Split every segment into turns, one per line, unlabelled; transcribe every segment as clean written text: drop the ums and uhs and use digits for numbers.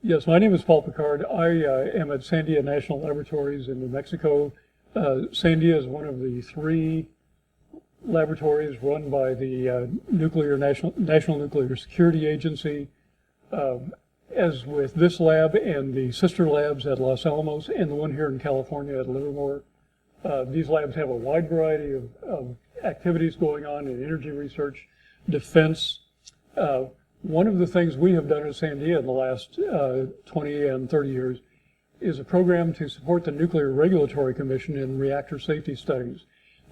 Yes, my name is Paul Pickard. I am at Sandia National Laboratories in New Mexico. Sandia is one of the three laboratories run by the National Nuclear Security Agency. As with this lab and the sister labs at Los Alamos and the one here in California at Livermore, these labs have a wide variety of activities going on in energy research, defense. One of the things we have done at Sandia in the last 20 and 30 years is a program to support the Nuclear Regulatory Commission in reactor safety studies.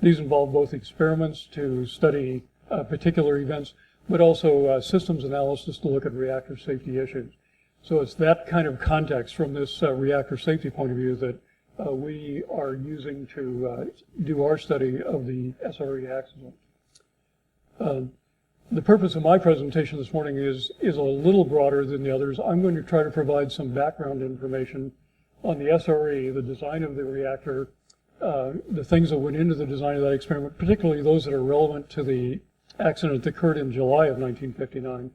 These involve both experiments to study particular events, but also systems analysis to look at reactor safety issues. So it's that kind of context from this reactor safety point of view that we are using to do our study of the SRE accident. The purpose of my presentation this morning is a little broader than the others. I'm going to try to provide some background information on the SRE, the design of the reactor, the things that went into the design of that experiment, particularly those that are relevant to the accident that occurred in July of 1959,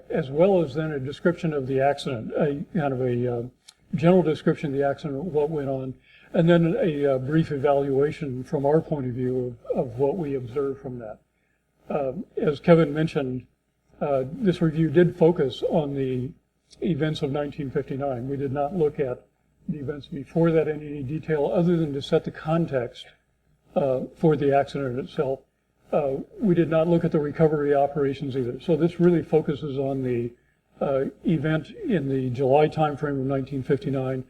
as well as then a description of the accident, a kind of a general description of the accident, what went on, and then a brief evaluation from our point of view of what we observed from that. As Kevin mentioned, this review did focus on the events of 1959. We did not look at the events before that in any detail other than to set the context for the accident itself. We did not look at the recovery operations either. So this really focuses on the event in the July timeframe of 1959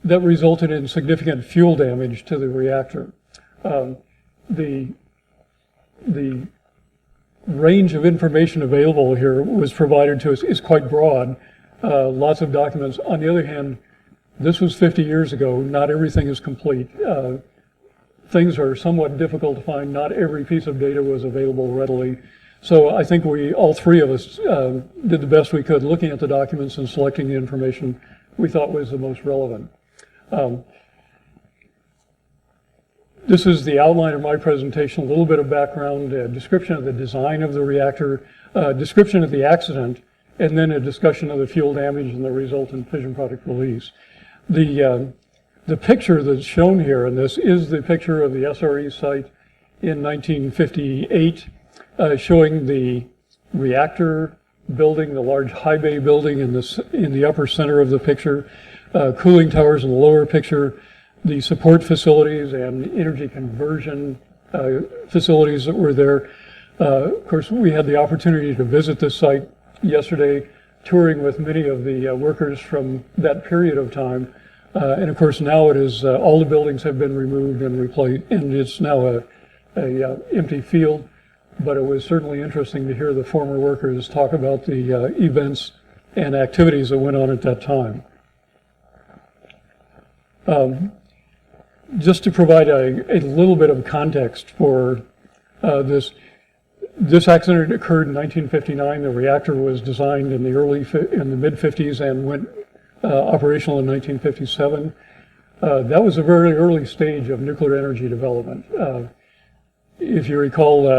that resulted in significant fuel damage to the reactor. The range of information available here was provided to us is quite broad, lots of documents. On the other hand, this was 50 years ago. Not everything is complete. Things are somewhat difficult to find. Not every piece of data was available readily. So I think all three of us did the best we could looking at the documents and selecting the information we thought was the most relevant. This is the outline of my presentation, a little bit of background, a description of the design of the reactor, a description of the accident, and then a discussion of the fuel damage and the resultant fission product release. The picture that's shown here in this is the picture of the SRE site in 1958, showing the reactor building, the large high bay building in the upper center of the picture, cooling towers in the lower picture, the support facilities and energy conversion facilities that were there. Of course, we had the opportunity to visit this site yesterday, touring with many of the workers from that period of time. And of course, now it is all the buildings have been removed and replaced, and it's now a empty field. But it was certainly interesting to hear the former workers talk about the events and activities that went on at that time. Just to provide a little bit of context for this accident occurred in 1959. The reactor was designed in the mid-50s and went operational in 1957. That was a very early stage of nuclear energy development. If you recall,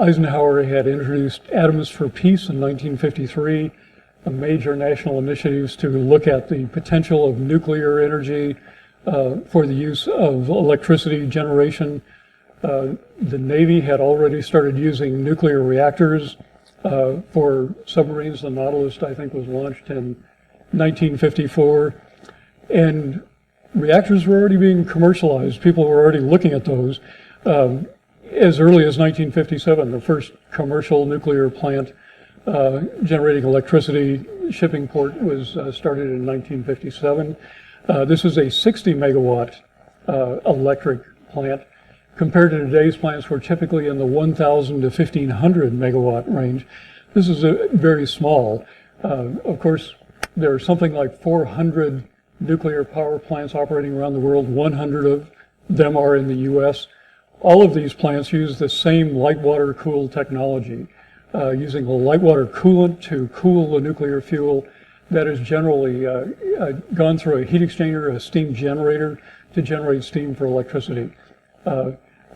Eisenhower had introduced Atoms for Peace in 1953, a major national initiatives to look at the potential of nuclear energy for the use of electricity generation. The Navy had already started using nuclear reactors for submarines. The Nautilus, I think, was launched in 1954. And reactors were already being commercialized. People were already looking at those. As early as 1957, the first commercial nuclear plant generating electricity, shipping port, was started in 1957. This is a 60 megawatt electric plant compared to today's plants, were typically in the 1,000 to 1,500 megawatt range. This is very small. Of course, there are something like 400 nuclear power plants operating around the world. 100 of them are in the U.S. All of these plants use the same light water cool technology, using a light water coolant to cool the nuclear fuel that is generally gone through a heat exchanger, a steam generator, to generate steam for electricity.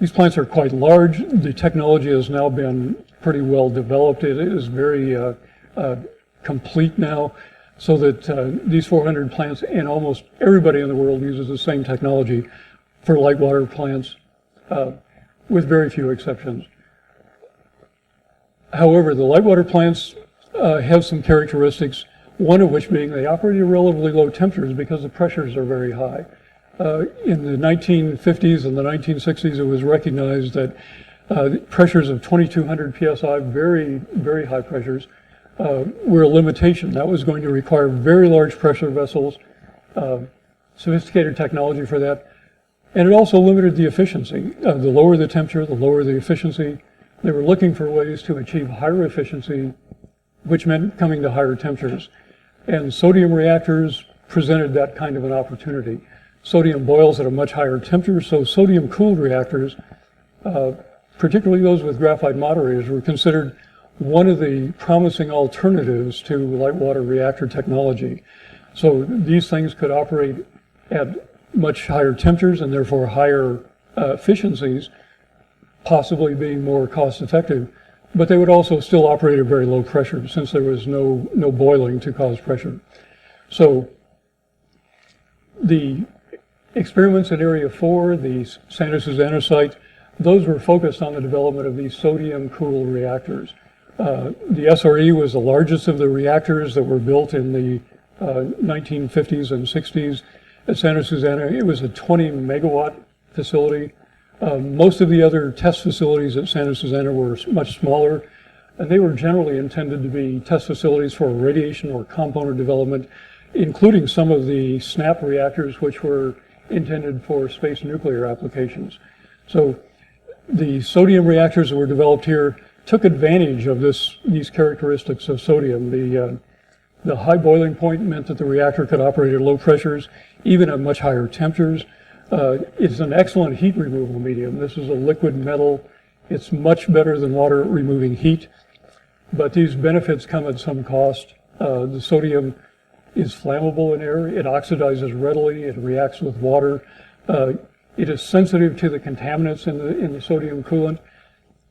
These plants are quite large. The technology has now been pretty well developed. It is very complete now. so that these 400 plants and almost everybody in the world uses the same technology for light water plants, with very few exceptions. However, the light water plants have some characteristics, one of which being they operate at relatively low temperatures because the pressures are very high. In the 1950s and the 1960s, it was recognized that pressures of 2200 psi, very, very high pressures, were a limitation. That was going to require very large pressure vessels, sophisticated technology for that, and it also limited the efficiency. The lower the temperature, the lower the efficiency. They were looking for ways to achieve higher efficiency, which meant coming to higher temperatures. And sodium reactors presented that kind of an opportunity. Sodium boils at a much higher temperature, so sodium-cooled reactors, particularly those with graphite moderators, were considered one of the promising alternatives to light water reactor technology. So these things could operate at much higher temperatures and therefore higher efficiencies, possibly being more cost-effective, but they would also still operate at very low pressure since there was no boiling to cause pressure. So the experiments in Area 4, the Santa Susana site, those were focused on the development of these sodium-cooled reactors. The SRE was the largest of the reactors that were built in the 1950s and 60s at Santa Susana. It was a 20 megawatt facility. Most of the other test facilities at Santa Susana were much smaller, and they were generally intended to be test facilities for radiation or component development, including some of the SNAP reactors, which were intended for space nuclear applications. So the sodium reactors that were developed here took advantage of these characteristics of sodium. The high boiling point meant that the reactor could operate at low pressures, even at much higher temperatures. It's an excellent heat removal medium. This is a liquid metal. It's much better than water at removing heat, but these benefits come at some cost. The sodium is flammable in air. It oxidizes readily. It reacts with water. It is sensitive to the contaminants in the sodium coolant,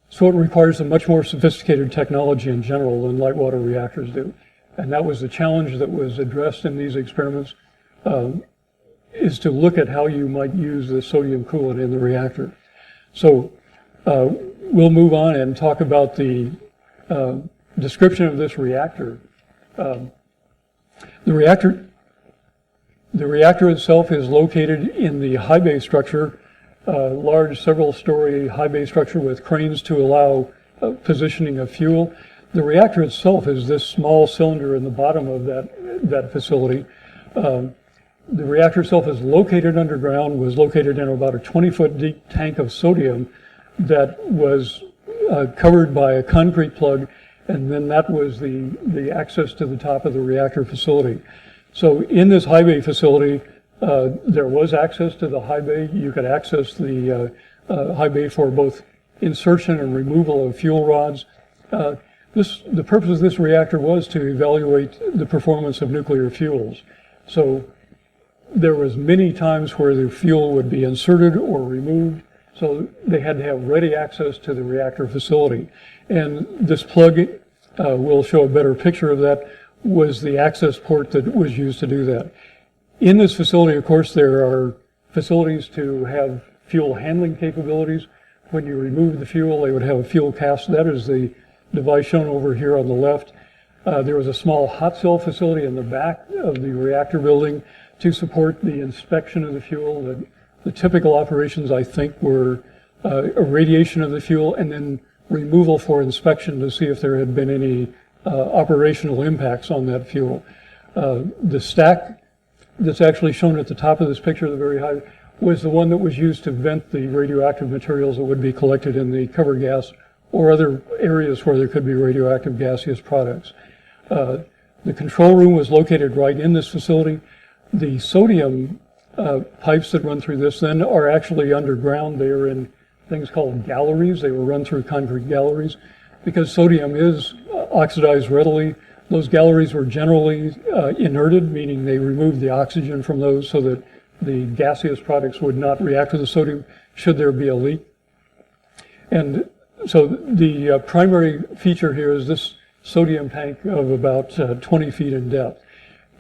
so it requires a much more sophisticated technology in general than light water reactors do. And that was the challenge that was addressed in these experiments, is to look at how you might use the sodium coolant in the reactor. So we'll move on and talk about the description of this reactor. The reactor itself is located in the high bay structure, large several-story high bay structure with cranes to allow positioning of fuel. The reactor itself is this small cylinder in the bottom of that facility. The reactor itself is located underground, was located in about a 20-foot deep tank of sodium that was covered by a concrete plug, and then that was the access to the top of the reactor facility. So in this high bay facility, there was access to the high bay. You could access the high bay for both insertion and removal of fuel rods. The purpose of this reactor was to evaluate the performance of nuclear fuels. So there was many times where the fuel would be inserted or removed, so they had to have ready access to the reactor facility. And this plug, we'll show a better picture of that, was the access port that was used to do that. In this facility, of course, there are facilities to have fuel handling capabilities. When you remove the fuel, they would have a fuel cask. That is the device shown over here on the left. There was a small hot cell facility in the back of the reactor building to support the inspection of the fuel. The typical operations, I think, were irradiation of the fuel and then removal for inspection to see if there had been any operational impacts on that fuel. The stack that's actually shown at the top of this picture, the very high, was the one that was used to vent the radioactive materials that would be collected in the cover gas or other areas where there could be radioactive gaseous products. The control room was located right in this facility. The sodium pipes that run through this then are actually underground. They are in things called galleries. They were run through concrete galleries. Because sodium is oxidized readily, those galleries were generally inerted, meaning they removed the oxygen from those so that the gaseous products would not react with the sodium should there be a leak. And so the primary feature here is this sodium tank of about 20 feet in depth.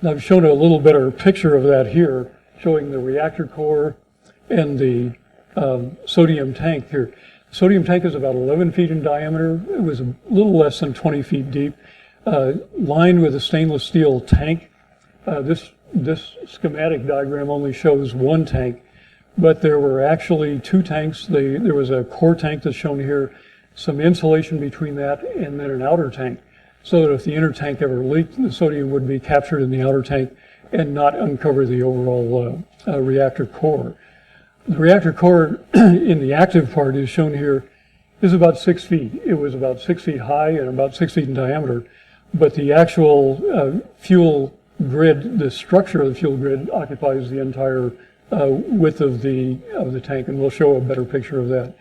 Now I've shown a little better picture of that here, showing the reactor core and the sodium tank here. The sodium tank is about 11 feet in diameter. It was a little less than 20 feet deep, lined with a stainless steel tank. This schematic diagram only shows one tank, but there were actually two tanks. There was a core tank that's shown here, some insulation between that, and then an outer tank, so that if the inner tank ever leaked, the sodium would be captured in the outer tank and not uncover the overall reactor core. The reactor core in the active part is shown here is about 6 feet. It was about 6 feet high and about 6 feet in diameter, but the actual fuel grid, the structure of the fuel grid, occupies the entire width of the tank, and we'll show a better picture of that.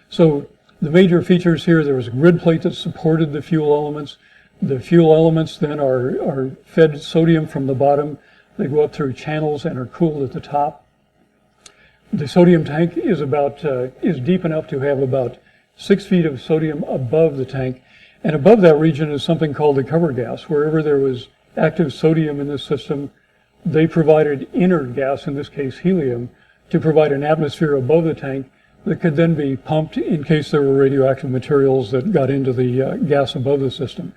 So the major features here, there was a grid plate that supported the fuel elements. The fuel elements then are fed sodium from the bottom. They go up through channels and are cooled at the top. The sodium tank is deep enough to have about 6 feet of sodium above the tank, and above that region is something called the cover gas. Wherever there was active sodium in this system, they provided inert gas, in this case helium, to provide an atmosphere above the tank that could then be pumped in case there were radioactive materials that got into the gas above the system.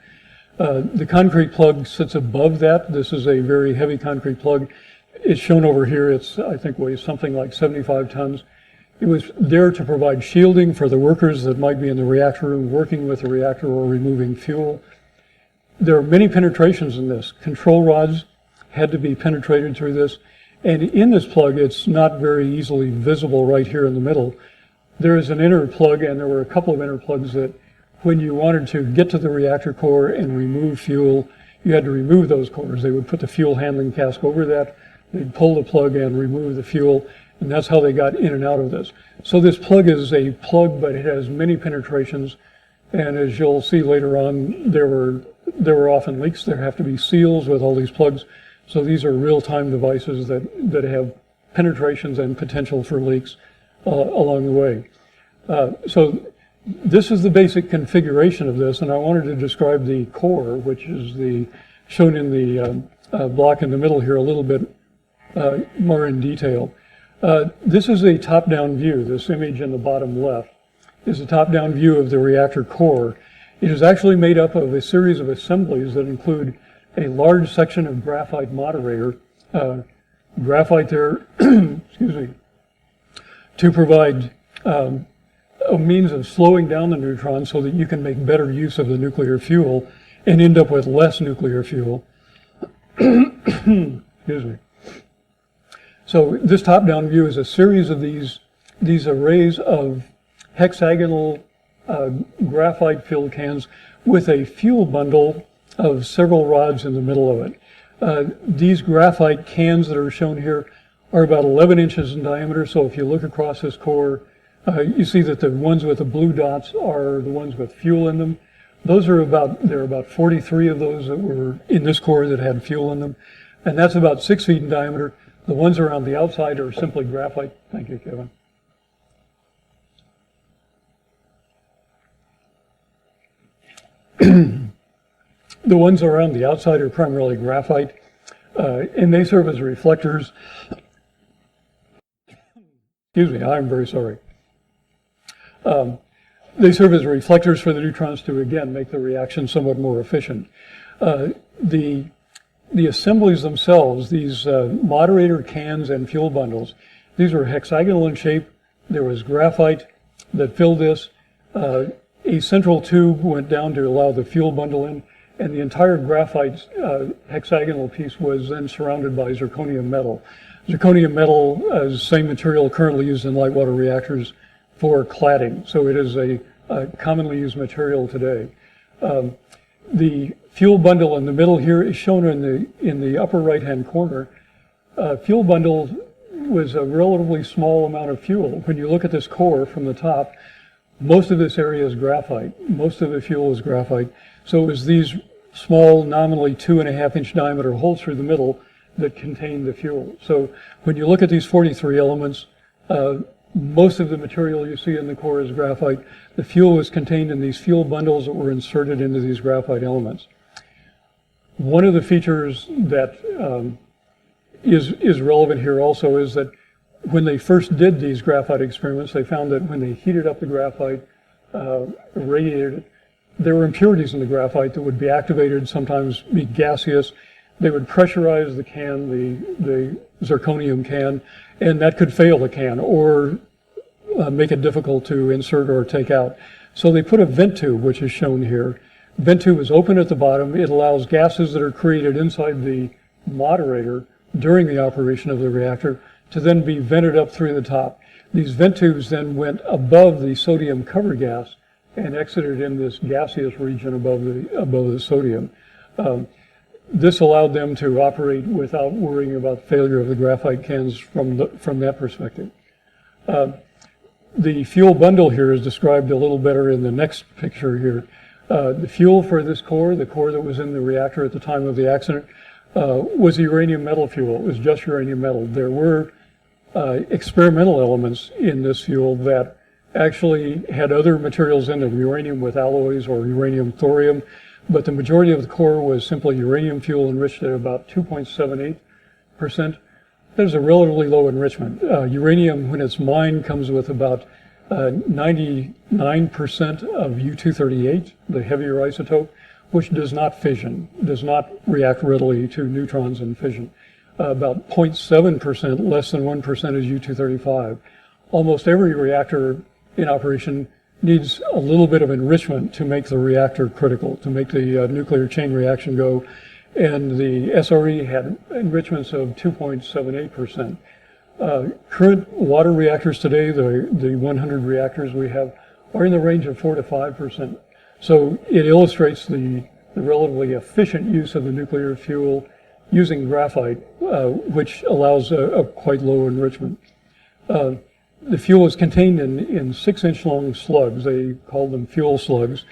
The concrete plug sits above that. This is a very heavy concrete plug. It's shown over here. I think weighs something like 75 tons. It was there to provide shielding for the workers that might be in the reactor room working with the reactor or removing fuel. There are many penetrations in this. Control rods had to be penetrated through this. And in this plug, it's not very easily visible right here in the middle. There is an inner plug, and there were a couple of inner plugs that when you wanted to get to the reactor core and remove fuel, you had to remove those cores. They would put the fuel handling cask over that. They'd pull the plug and remove the fuel, and that's how they got in and out of this. So this plug is a plug, but it has many penetrations. And as you'll see later on, there were often leaks. There have to be seals with all these plugs. So these are real-time devices that have penetrations and potential for leaks along the way. So this is the basic configuration of this, and I wanted to describe the core, which is shown in the block in the middle here a little bit more in detail. This is a top-down view. This image in the bottom left is a top-down view of the reactor core. It is actually made up of a series of assemblies that include a large section of graphite moderator, graphite there, excuse me, to provide a means of slowing down the neutrons so that you can make better use of the nuclear fuel and end up with less nuclear fuel. Excuse me. So this top-down view is a series of these arrays of hexagonal graphite-filled cans with a fuel bundle of several rods in the middle of it. These graphite cans that are shown here are about 11 inches in diameter, so if you look across this core, you see that the ones with the blue dots are the ones with fuel in them. There are about 43 of those that were in this core that had fuel in them, and that's about 6 feet in diameter. The ones around the outside are simply graphite. Thank you, Kevin. The ones around the outside are primarily graphite, and they serve as reflectors. Excuse me, I'm very sorry. They serve as reflectors for the neutrons to, again, make the reaction somewhat more efficient. The assemblies themselves, these moderator cans and fuel bundles, these were hexagonal in shape. There was graphite that filled this. A central tube went down to allow the fuel bundle in, and the entire graphite hexagonal piece was then surrounded by zirconium metal. Zirconium metal is the same material currently used in light water reactors for cladding, so it is a commonly used material today. The fuel bundle in the middle here is shown in the upper right-hand corner. Fuel bundle was a relatively small amount of fuel. When you look at this core from the top, most of this area is graphite. Most of the fuel is graphite. So it was these small, nominally 2.5-inch diameter holes through the middle that contain the fuel. So when you look at these 43 elements, most of the material you see in the core is graphite. The fuel was contained in these fuel bundles that were inserted into these graphite elements. One of the features that is relevant here also is that when they first did these graphite experiments, they found that when they heated up the graphite, irradiated it, there were impurities in the graphite that would be activated, sometimes be gaseous. They would pressurize the can, the zirconium can, and that could fail the can or make it difficult to insert or take out. So they put a vent tube, which is shown here. Vent tube is open at the bottom. It allows gases that are created inside the moderator during the operation of the reactor to then be vented up through the top. These vent tubes then went above the sodium cover gas and exited in this gaseous region above the sodium. This allowed them to operate without worrying about failure of the graphite cans from that perspective. The fuel bundle here is described a little better in the next picture here. The fuel for this core, the core that was in the reactor at the time of the accident, was uranium metal fuel. It was just uranium metal. There were experimental elements in this fuel that actually had other materials in them, uranium with alloys or uranium thorium, but the majority of the core was simply uranium fuel enriched at about 2.78%. There's a relatively low enrichment. Uranium, when it's mined, comes with about 99% of U-238, the heavier isotope, which does not fission, does not react readily to neutrons in fission. About 0.7%, less than 1% is U-235. Almost every reactor in operation needs a little bit of enrichment to make the reactor critical, to make the nuclear chain reaction go. And the SRE had enrichments of 2.78%. Current water reactors today, the 100 reactors we have, are in the range of 4 to 5%. So it illustrates the relatively efficient use of the nuclear fuel using graphite, which allows a quite low enrichment. The fuel is contained in 6-inch long slugs. They called them fuel slugs.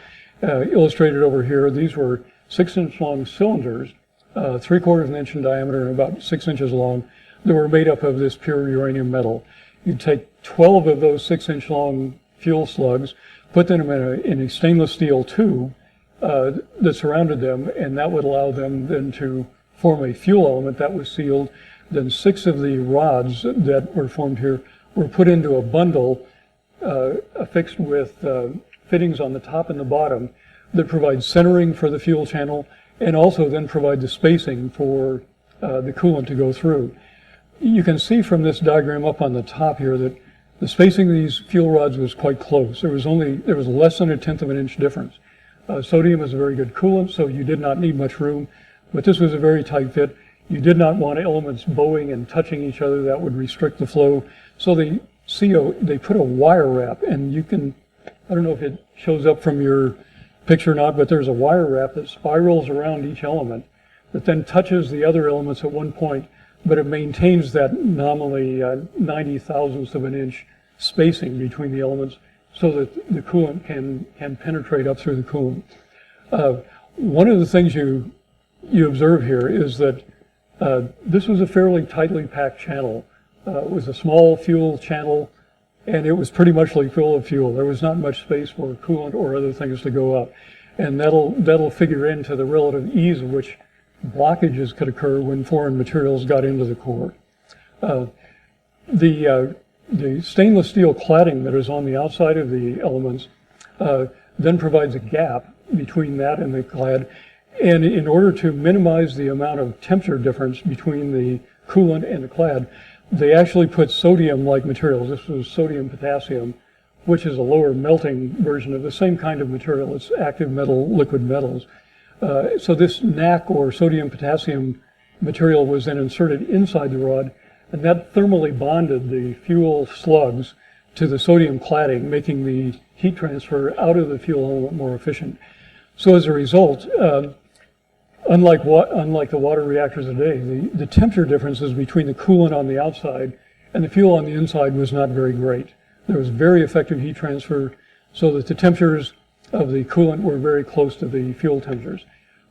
Illustrated over here, these were 6-inch long cylinders, 3/4 of an inch in diameter and about 6 inches long, that were made up of this pure uranium metal. You'd take 12 of those 6-inch long fuel slugs, put them in a stainless steel tube that surrounded them, and that would allow them then to form a fuel element that was sealed. Then 6 of the rods that were formed here were put into a bundle affixed with fittings on the top and the bottom that provide centering for the fuel channel and also then provide the spacing for the coolant to go through. You can see from this diagram up on the top here that the spacing of these fuel rods was quite close. There was less than 1/10 of an inch difference. Sodium is a very good coolant, so you did not need much room, but this was a very tight fit. You did not want elements bowing and touching each other. That would restrict the flow. So they put a wire wrap, and you can, I don't know if it shows up from your picture or not, but there's a wire wrap that spirals around each element that then touches the other elements at one point, but it maintains that nominally 90 thousandths of an inch spacing between the elements so that the coolant can penetrate up through the coolant. One of the things you observe here is that this was a fairly tightly packed channel. It was a small fuel channel, and it was pretty much like full of fuel. There was not much space for coolant or other things to go up. And that'll figure into the relative ease of which blockages could occur when foreign materials got into the core. The stainless steel cladding that is on the outside of the elements then provides a gap between that and the clad. And in order to minimize the amount of temperature difference between the coolant and the clad, they actually put sodium-like materials. This was sodium potassium, which is a lower melting version of the same kind of material. It's active metal, liquid metals. So this NaC or sodium potassium material was then inserted inside the rod, and that thermally bonded the fuel slugs to the sodium cladding, making the heat transfer out of the fuel element more efficient. So as a result, unlike the water reactors today, the temperature differences between the coolant on the outside and the fuel on the inside was not very great. There was very effective heat transfer so that the temperatures of the coolant were very close to the fuel temperatures.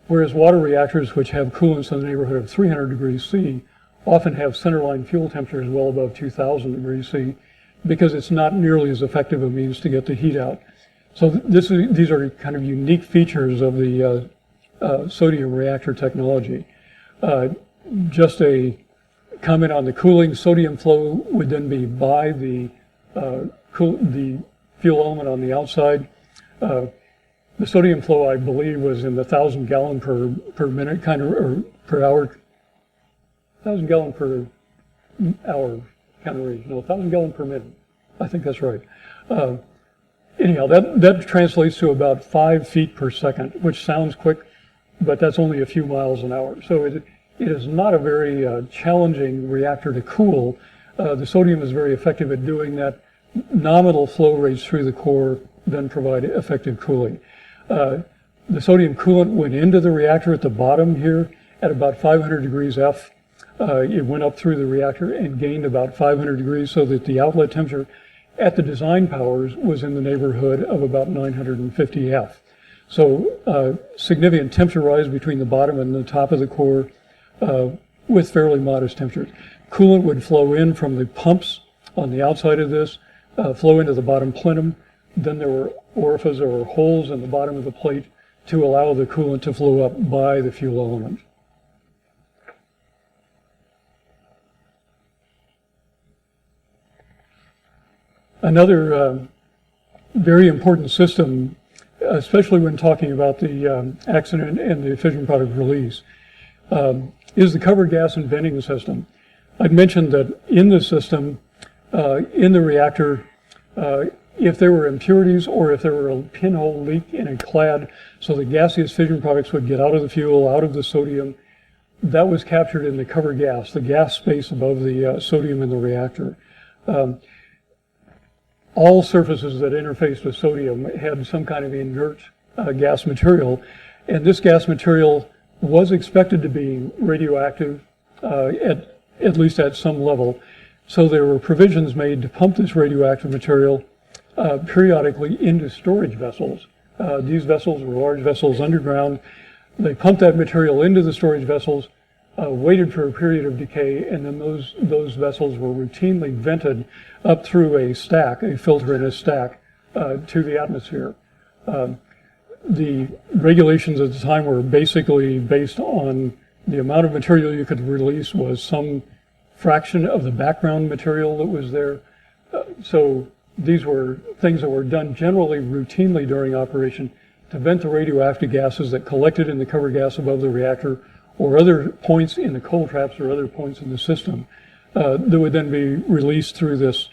Whereas water reactors, which have coolants in the neighborhood of 300 degrees C, often have centerline fuel temperatures well above 2,000 degrees C because it's not nearly as effective a means to get the heat out. So these are kind of unique features of the sodium reactor technology. Just a comment on the cooling. Sodium flow would then be by the fuel element on the outside. The sodium flow, I believe, was in the 1,000 gallon per minute kind of, or per hour, 1,000 gallon per hour kind of range. No, 1,000 gallon per minute. I think that's right. Anyhow, that translates to about 5 feet per second, which sounds quick, but that's only a few miles an hour. So it is not a very challenging reactor to cool. The sodium is very effective at doing that. Nominal flow rates through the core then provide effective cooling. The sodium coolant went into the reactor at the bottom here at about 500 degrees F. It went up through the reactor and gained about 500 degrees so that the outlet temperature at the design powers was in the neighborhood of about 950 F. So significant temperature rise between the bottom and the top of the core with fairly modest temperatures. Coolant would flow in from the pumps on the outside of this, flow into the bottom plenum. Then there were orifices or holes in the bottom of the plate to allow the coolant to flow up by the fuel element. Another very important system, especially when talking about the accident and the fission product release, is the covered gas and venting system. I'd mentioned that in the system, in the reactor, if there were impurities or if there were a pinhole leak in a clad, so the gaseous fission products would get out of the fuel, out of the sodium, that was captured in the covered gas, the gas space above the sodium in the reactor. All surfaces that interfaced with sodium had some kind of inert gas material, and this gas material was expected to be radioactive at least at some level. So there were provisions made to pump this radioactive material periodically into storage vessels. These vessels were large vessels underground. They pumped that material into the storage vessels, waited for a period of decay, and then those vessels were routinely vented up through a stack, a filter in a stack, to the atmosphere. The regulations at the time were basically based on the amount of material you could release was some fraction of the background material that was there. So these were things that were done generally routinely during operation to vent the radioactive gases that collected in the cover gas above the reactor or other points in the coal traps or other points in the system that would then be released through this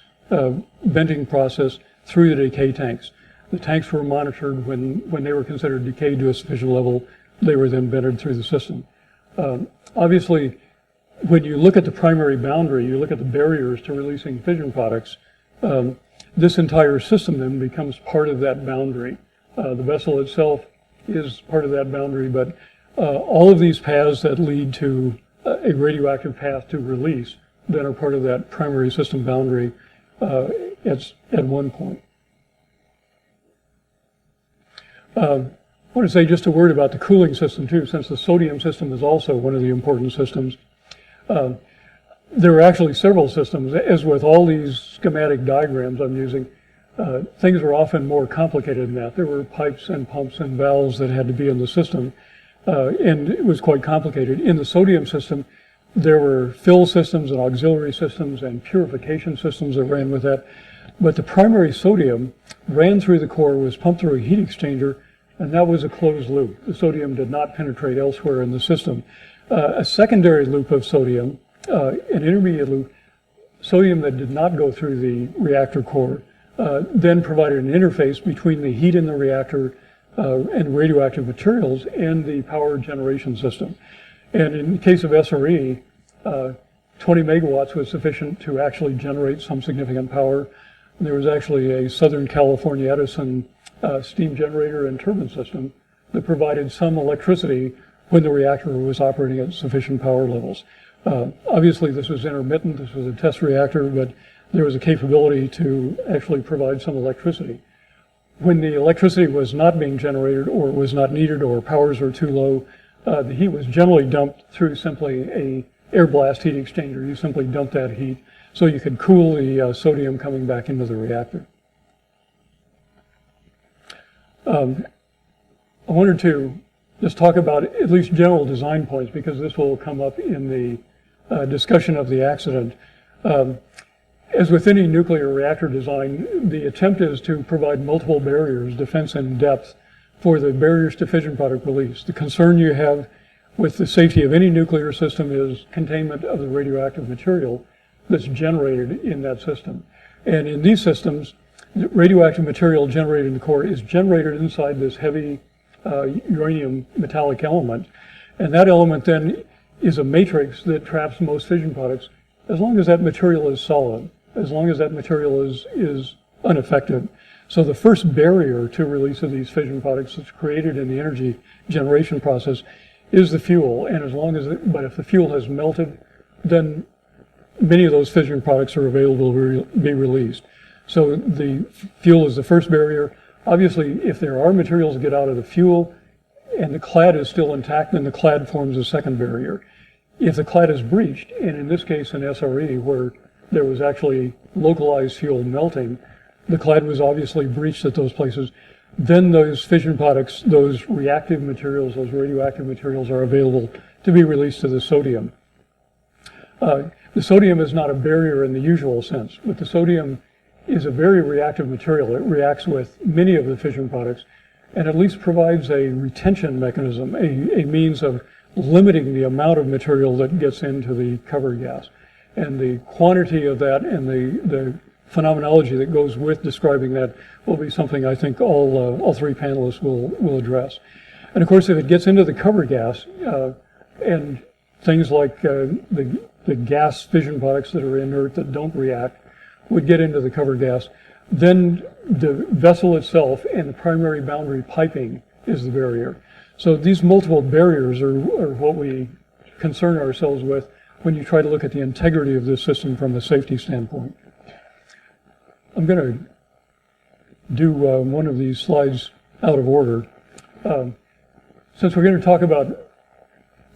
venting process through the decay tanks. The tanks were monitored when they were considered decayed to a sufficient level. They were then vented through the system. Obviously, when you look at the primary boundary, you look at the barriers to releasing fission products, this entire system then becomes part of that boundary. The vessel itself is part of that boundary, but all of these paths that lead to a radioactive path to release then are part of that primary system boundary at one point. I want to say just a word about the cooling system too, since the sodium system is also one of the important systems. There are actually several systems. As with all these schematic diagrams I'm using, things are often more complicated than that. There were pipes and pumps and valves that had to be in the system, and it was quite complicated. In the sodium system, there were fill systems and auxiliary systems and purification systems that ran with that. But the primary sodium ran through the core, was pumped through a heat exchanger, and that was a closed loop. The sodium did not penetrate elsewhere in the system. A secondary loop of sodium, an intermediate loop, sodium that did not go through the reactor core, then provided an interface between the heat in the reactor and radioactive materials and the power generation system. And in the case of SRE, 20 megawatts was sufficient to actually generate some significant power. There was actually a Southern California Edison steam generator and turbine system that provided some electricity when the reactor was operating at sufficient power levels. Obviously, this was intermittent. This was a test reactor, but there was a capability to actually provide some electricity. When the electricity was not being generated or was not needed or powers were too low, the heat was generally dumped through simply a air blast heat exchanger. You simply dump that heat so you could cool the sodium coming back into the reactor. I wanted to just talk about at least general design points, because this will come up in the discussion of the accident. As with any nuclear reactor design, the attempt is to provide multiple barriers, defense and depth, for the barriers to fission product release. The concern you have with the safety of any nuclear system is containment of the radioactive material that's generated in that system. And in these systems, the radioactive material generated in the core is generated inside this heavy uranium metallic element. And that element then is a matrix that traps most fission products as long as that material is solid, as long as that material is unaffected. So the first barrier to release of these fission products that's created in the energy generation process is the fuel. And as long as but if the fuel has melted, then many of those fission products are available to be released. So the fuel is the first barrier. Obviously, if there are materials that get out of the fuel and the clad is still intact, then the clad forms a second barrier. If the clad is breached, and in this case an SRE where there was actually localized fuel melting, the clad was obviously breached at those places, then those fission products, those reactive materials, those radioactive materials are available to be released to the sodium. The sodium is not a barrier in the usual sense, but the sodium is a very reactive material. It reacts with many of the fission products and at least provides a retention mechanism, a means of limiting the amount of material that gets into the cover gas. And the quantity of that and the phenomenology that goes with describing that will be something I think all three panelists will address. And of course, if it gets into the cover gas and things like the gas fission products that are inert that don't react would get into the cover gas, then the vessel itself and the primary boundary piping is the barrier. So these multiple barriers are what we concern ourselves with when you try to look at the integrity of this system from a safety standpoint. I'm going to do one of these slides out of order. Since we're going to talk about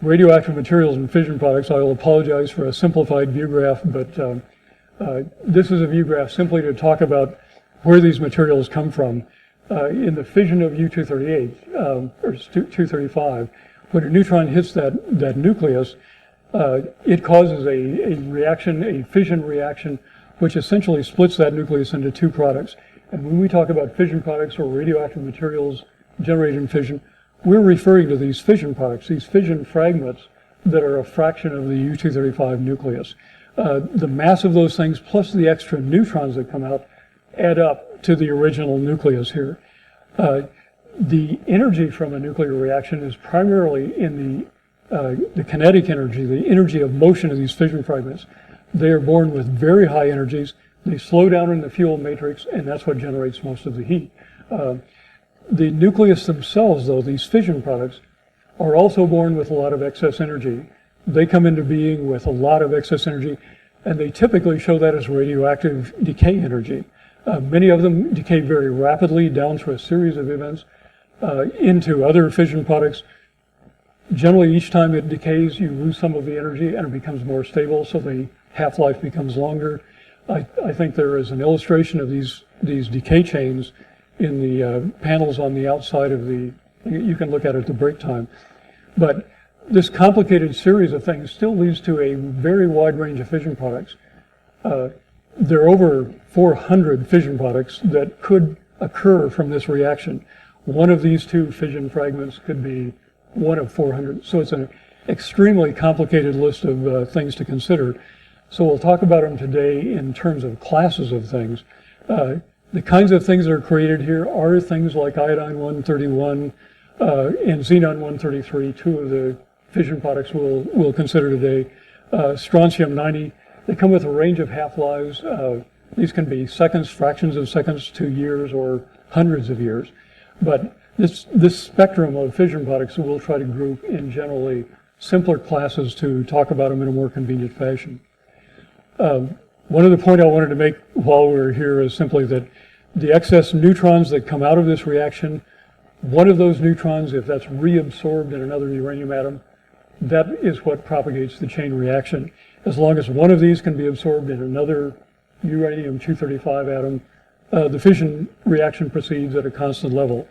radioactive materials and fission products, I will apologize for a simplified view graph, but this is a view graph simply to talk about where these materials come from. In the fission of U-238, or 235, when a neutron hits that nucleus, it causes a reaction, a fission reaction, which essentially splits that nucleus into two products. And when we talk about fission products or radioactive materials generated in fission, we're referring to these fission products, these fission fragments that are a fraction of the U-235 nucleus. The mass of those things plus the extra neutrons that come out add up to the original nucleus here. The energy from a nuclear reaction is primarily in the kinetic energy, the energy of motion of these fission fragments. They are born with very high energies. They slow down in the fuel matrix, and that's what generates most of the heat. The nucleus themselves, though, these fission products, are also born with a lot of excess energy. They come into being with a lot of excess energy, and they typically show that as radioactive decay energy. Many of them decay very rapidly down through a series of events into other fission products. Generally, each time it decays, you lose some of the energy and it becomes more stable, so the half-life becomes longer. I think there is an illustration of these decay chains in the panels on the outside of the, you can look at it at the break time. But this complicated series of things still leads to a very wide range of fission products. There are over 400 fission products that could occur from this reaction. One of these two fission fragments could be one of 400. So it's an extremely complicated list of things to consider. So we'll talk about them today in terms of classes of things. The kinds of things that are created here are things like iodine-131 and xenon-133, two of the fission products we'll consider today. Strontium-90, they come with a range of half-lives. These can be seconds, fractions of seconds to years, or hundreds of years. But this spectrum of fission products we'll try to group in generally simpler classes to talk about them in a more convenient fashion. One other point I wanted to make while we're here is simply that the excess neutrons that come out of this reaction, one of those neutrons, if that's reabsorbed in another uranium atom, that is what propagates the chain reaction. As long as one of these can be absorbed in another uranium-235 atom, the fission reaction proceeds at a constant level.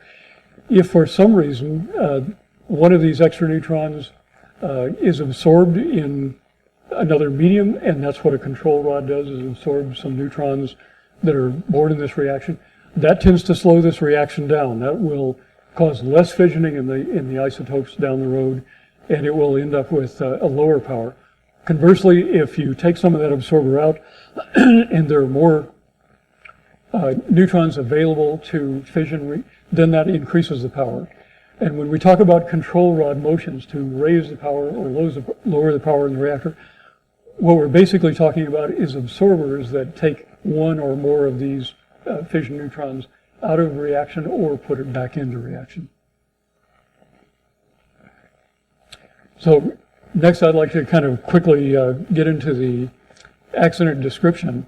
If for some reason one of these extra neutrons is absorbed in another medium, and that's what a control rod does, is absorb some neutrons that are born in this reaction. That tends to slow this reaction down. That will cause less fissioning in the isotopes down the road, and it will end up with a lower power. Conversely, if you take some of that absorber out and there are more neutrons available to fission, then that increases the power. And when we talk about control rod motions to raise the power or lower the power in the reactor, what we're basically talking about is absorbers that take one or more of these fission neutrons out of reaction or put it back into reaction. So next I'd like to kind of quickly get into the accident description.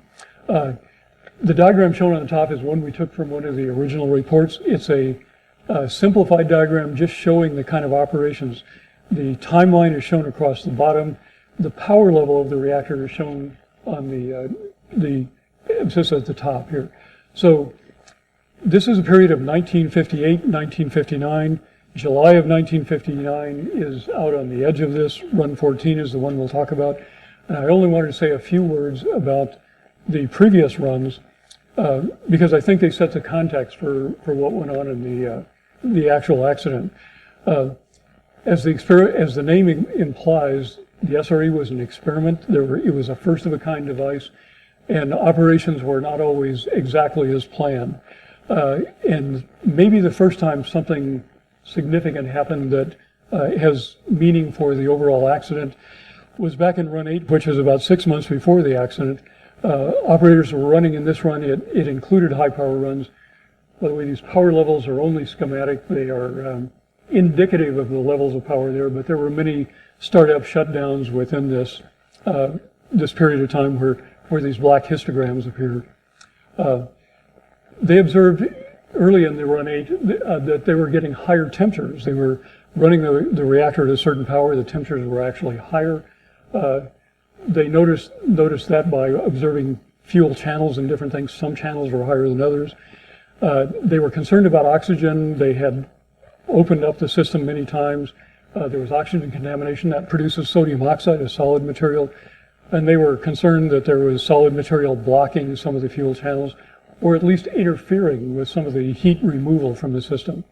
The diagram shown on the top is one we took from one of the original reports. It's a simplified diagram just showing the kind of operations. The timeline is shown across the bottom. The power level of the reactor is shown on the abscissa at the top here. So this is a period of 1958, 1959. July of 1959 is out on the edge of this. Run 14 is the one we'll talk about. And I only wanted to say a few words about the previous runs because I think they set the context for what went on in the actual accident. As the name implies, the SRE was an experiment. It was a first-of-a-kind device, and operations were not always exactly as planned. And maybe the first time something significant happened that has meaning for the overall accident was back in Run 8, which was about 6 months before the accident. Operators were running in this run. It included high-power runs. By the way, these power levels are only schematic. They are indicative of the levels of power there, but there were many startup shutdowns within this this period of time where these black histograms appear. They observed early in the Run 8 that they were getting higher temperatures. They were running the reactor at a certain power. The temperatures were actually higher. They noticed that by observing fuel channels and different things. Some channels were higher than others. They were concerned about oxygen. They had opened up the system many times. There was oxygen contamination that produces sodium oxide, a solid material. And they were concerned that there was solid material blocking some of the fuel channels, or at least interfering with some of the heat removal from the system.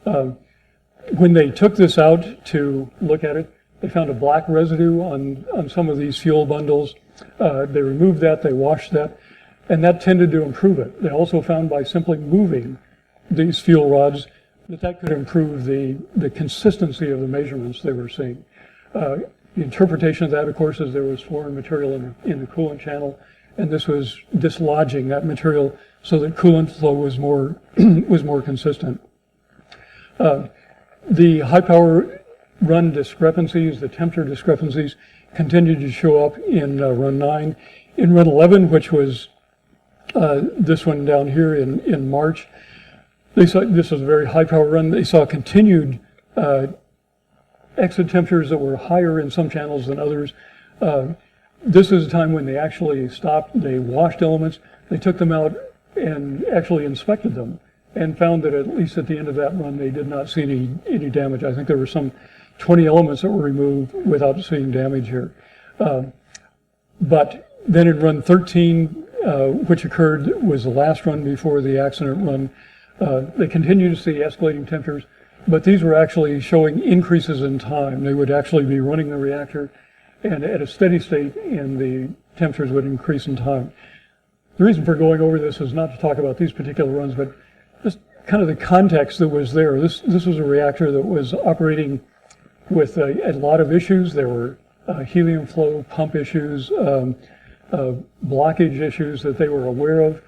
When they took this out to look at it, they found a black residue on some of these fuel bundles. They removed that, they washed that, and that tended to improve it. They also found by simply moving these fuel rods that could improve the consistency of the measurements they were seeing. The interpretation of that, of course, is there was foreign material in the coolant channel, and this was dislodging that material so that coolant flow was more was more consistent. The high power run discrepancies, the temperature discrepancies, continued to show up in Run 9. In Run 11, which was this one down here in March, this was a very high power run. They saw continued exit temperatures that were higher in some channels than others. This is a time when they actually stopped. They washed elements. They took them out and actually inspected them and found that at least at the end of that run, they did not see any damage. I think there were some 20 elements that were removed without seeing damage here. But then in Run 13, which was the last run before the accident run, they continued to see escalating temperatures, but these were actually showing increases in time. They would actually be running the reactor, and at a steady state, and the temperatures would increase in time. The reason for going over this is not to talk about these particular runs, but just kind of the context that was there. This was a reactor that was operating with a lot of issues. There were helium flow, pump issues, blockage issues that they were aware of.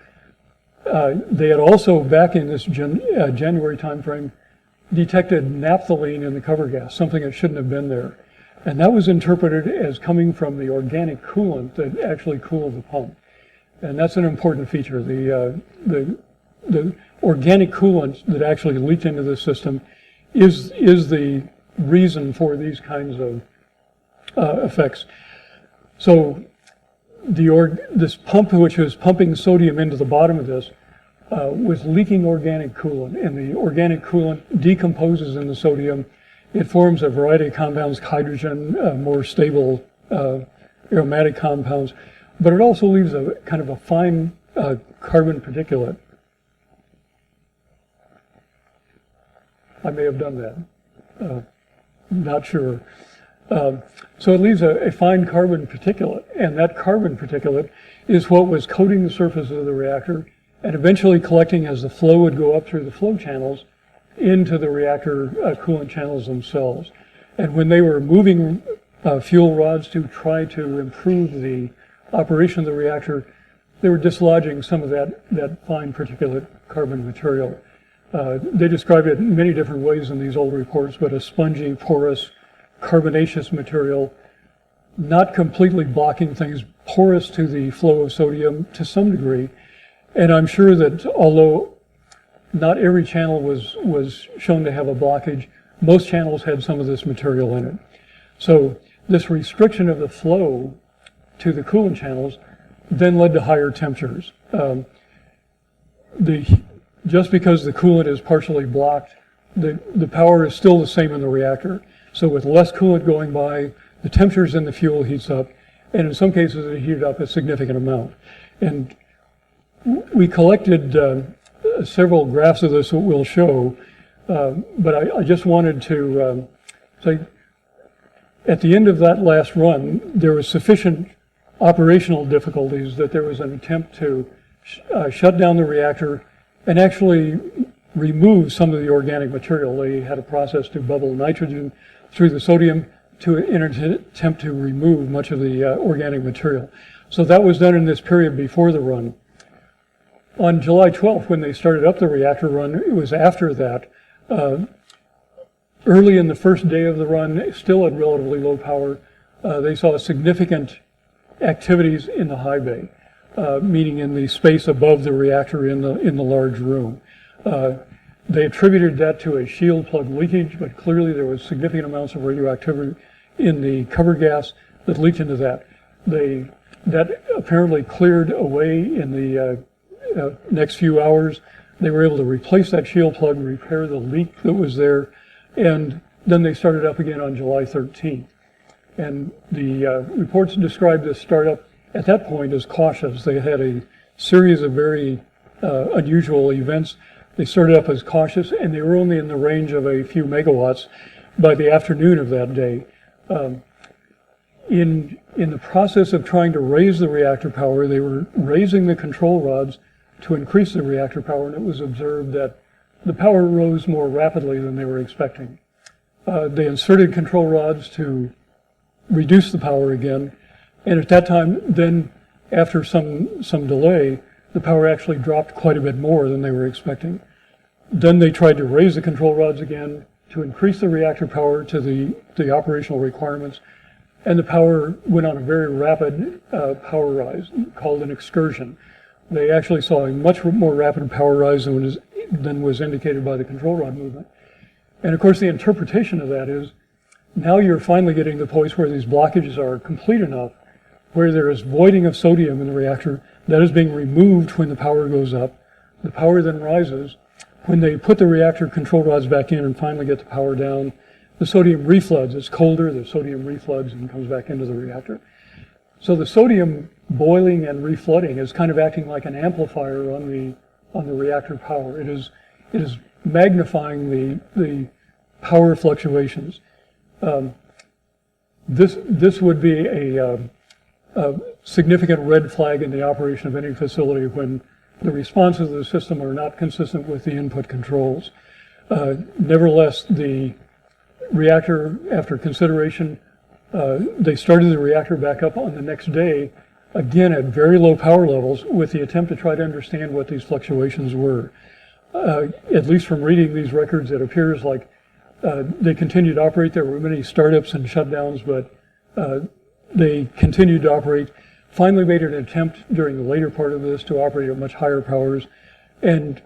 They had also, back in this January timeframe, detected naphthalene in the cover gas, something that shouldn't have been there. And that was interpreted as coming from the organic coolant that actually cooled the pump. And that's an important feature. The organic coolant that actually leaked into the system is the reason for these kinds of effects. So this pump, which was pumping sodium into the bottom of this, was leaking organic coolant, and the organic coolant decomposes in the sodium it forms a variety of compounds, hydrogen, more stable aromatic compounds, but it also leaves a kind of a fine carbon particulate. I may have done that, not sure. So it leaves a fine carbon particulate, and that carbon particulate is what was coating the surface of the reactor and eventually collecting as the flow would go up through the flow channels into the reactor coolant channels themselves. And when they were moving fuel rods to try to improve the operation of the reactor, they were dislodging some of that fine particulate carbon material. They describe it in many different ways in these old reports, but a spongy, porous, carbonaceous material, not completely blocking things, porous to the flow of sodium to some degree. And I'm sure that although not every channel was shown to have a blockage, most channels had some of this material in it. So this restriction of the flow to the coolant channels then led to higher temperatures. Just because the coolant is partially blocked, the power is still the same in the reactor. So with less coolant going by, the temperatures in the fuel heats up, and in some cases it heated up a significant amount. And we collected several graphs of this that we'll show, but I just wanted to say, at the end of that last run, there was sufficient operational difficulties that there was an attempt to shut down the reactor and actually remove some of the organic material. They had a process to bubble nitrogen through the sodium in an attempt to remove much of the organic material. So that was done in this period before the run. On July 12th, when they started up the reactor run, it was after that. Early in the first day of the run, still at relatively low power, they saw significant activities in the high bay, meaning in the space above the reactor in the large room. They attributed that to a shield plug leakage, but clearly there was significant amounts of radioactivity in the cover gas that leaked into that. That apparently cleared away in the next few hours. They were able to replace that shield plug, repair the leak that was there, and then they started up again on July 13th. And the reports described this startup at that point as cautious. They had a series of very unusual events. They started up as cautious, and they were only in the range of a few megawatts by the afternoon of that day. In the process of trying to raise the reactor power, they were raising the control rods to increase the reactor power, and it was observed that the power rose more rapidly than they were expecting. They inserted control rods to reduce the power again, and at that time, then after some delay, the power actually dropped quite a bit more than they were expecting. Then they tried to raise the control rods again to increase the reactor power to the operational requirements, and the power went on a very rapid power rise called an excursion. They actually saw a much more rapid power rise than was indicated by the control rod movement. And of course the interpretation of that is, now you're finally getting to the point where these blockages are complete enough, where there is voiding of sodium in the reactor that is being removed when the power goes up. The power then rises. When they put the reactor control rods back in and finally get the power down, the sodium refloods. It's colder, the sodium refloods and comes back into the reactor. So the sodium boiling and reflooding is kind of acting like an amplifier on the reactor power. It is magnifying the power fluctuations. This would be a significant red flag in the operation of any facility when the responses of the system are not consistent with the input controls. Nevertheless, the reactor, after consideration, they started the reactor back up on the next day, again at very low power levels, with the attempt to try to understand what these fluctuations were. At least from reading these records, it appears like they continued to operate. There were many startups and shutdowns, but they continued to operate. Finally made an attempt during the later part of this to operate at much higher powers. And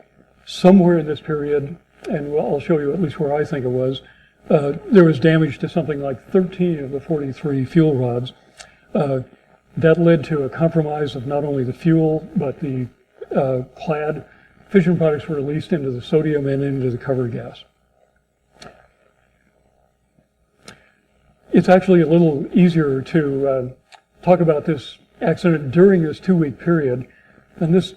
somewhere in this period, and I'll show you at least where I think it was, there was damage to something like 13 of the 43 fuel rods. That led to a compromise of not only the fuel, but the clad fission products were released into the sodium and into the cover gas. It's actually a little easier to talk about this accident during this 2-week period. And this,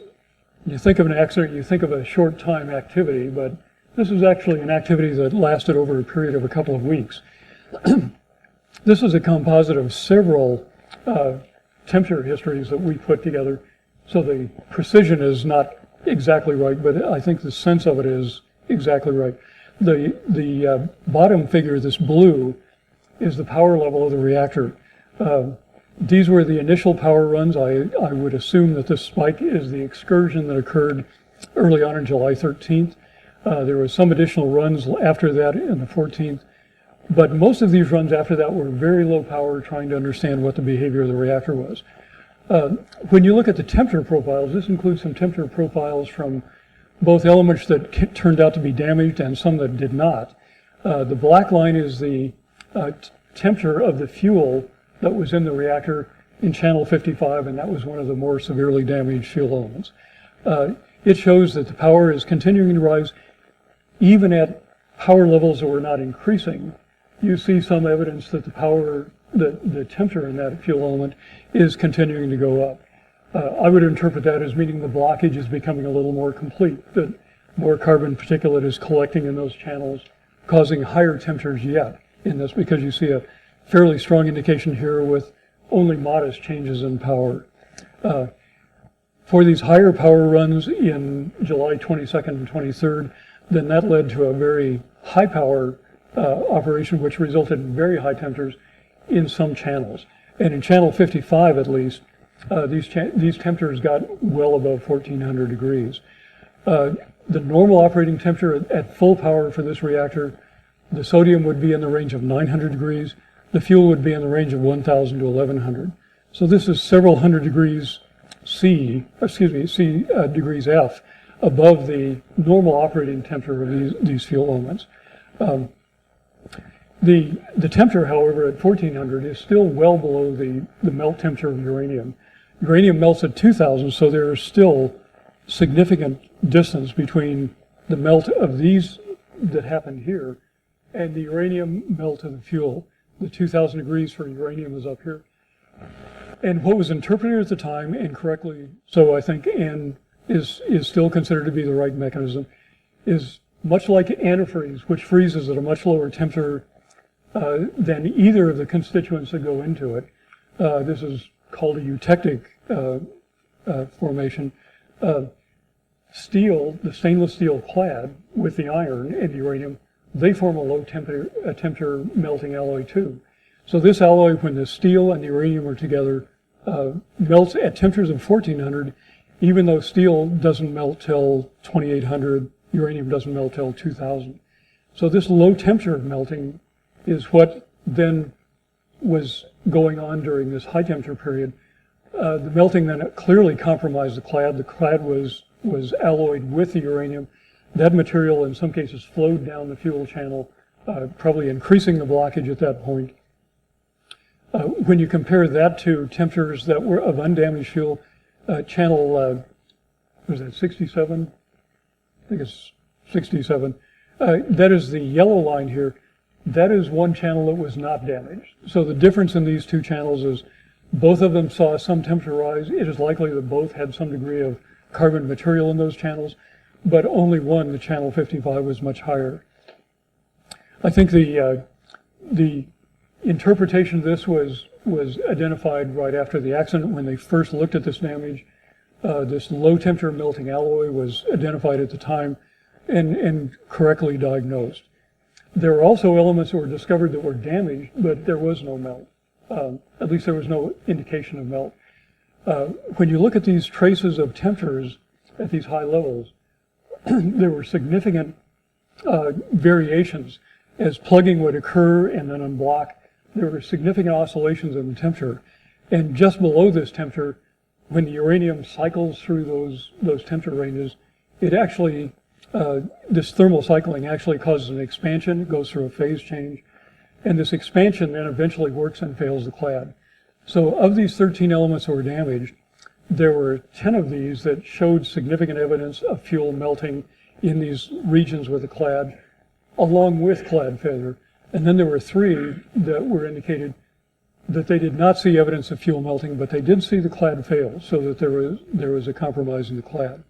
you think of an accident, you think of a short time activity, but this is actually an activity that lasted over a period of a couple of weeks. This is a composite of several temperature histories that we put together. So the precision is not exactly right, but I think the sense of it is exactly right. The bottom figure, this blue, is the power level of the reactor. These were the initial power runs. I would assume that this spike is the excursion that occurred early on in July 13th. There were some additional runs after that in the 14th, but most of these runs after that were very low power, trying to understand what the behavior of the reactor was. When you look at the temperature profiles, this includes some temperature profiles from both elements that turned out to be damaged and some that did not. The black line is the temperature of the fuel that was in the reactor in channel 55, and that was one of the more severely damaged fuel elements. It shows that the power is continuing to rise even at power levels that were not increasing. You see some evidence that the temperature in that fuel element is continuing to go up. I would interpret that as meaning the blockage is becoming a little more complete, that more carbon particulate is collecting in those channels, causing higher temperatures yet in this, because you see a fairly strong indication here with only modest changes in power. For these higher power runs in July 22nd and 23rd, then that led to a very high power operation, which resulted in very high temperatures in some channels. And in channel 55 at least, these temperatures got well above 1400 degrees. The normal operating temperature at full power for this reactor, the sodium would be in the range of 900 degrees, the fuel would be in the range of 1000 to 1100. So this is several hundred degrees degrees F above the normal operating temperature of these fuel elements. The temperature, however, at 1400 is still well below the melt temperature of uranium. Uranium melts at 2000, so there is still significant distance between the melt of these that happened here and the uranium melt of the fuel. The 2000 degrees for uranium is up here. And what was interpreted at the time, and correctly so I think, and is still considered to be the right mechanism, is much like antifreeze, which freezes at a much lower temperature than either of the constituents that go into it. This is called a eutectic formation. Steel, the stainless steel clad with the iron and uranium, they form a low temperature melting alloy too. So this alloy, when the steel and the uranium are together, melts at temperatures of 1400, even though steel doesn't melt till 2800, uranium doesn't melt till 2000. So this low temperature melting is what then was going on during this high temperature period. The melting then clearly compromised the clad. The clad was alloyed with the uranium. That material in some cases flowed down the fuel channel, probably increasing the blockage at that point. When you compare that to temperatures that were of undamaged fuel, channel, was that 67? I think it's 67. That is the yellow line here. That is one channel that was not damaged. So the difference in these two channels is both of them saw some temperature rise. It is likely that both had some degree of carbon material in those channels, but only one, the channel 55, was much higher. I think the interpretation of this was identified right after the accident when they first looked at this damage. This low temperature melting alloy was identified at the time and correctly diagnosed. There were also elements that were discovered that were damaged, but there was no melt. At least there was no indication of melt. When you look at these traces of temperatures at these high levels, there were significant variations. As plugging would occur and then unblock, there were significant oscillations in the temperature. And just below this temperature, when the uranium cycles through those temperature ranges, it actually, this thermal cycling actually causes an expansion. It goes through a phase change. And this expansion then eventually works and fails the clad. So of these 13 elements that were damaged, there were 10 of these that showed significant evidence of fuel melting in these regions with the clad, along with clad failure. And then there were 3 that were indicated that they did not see evidence of fuel melting, but they did see the clad fail, so that there was a compromise in the clad.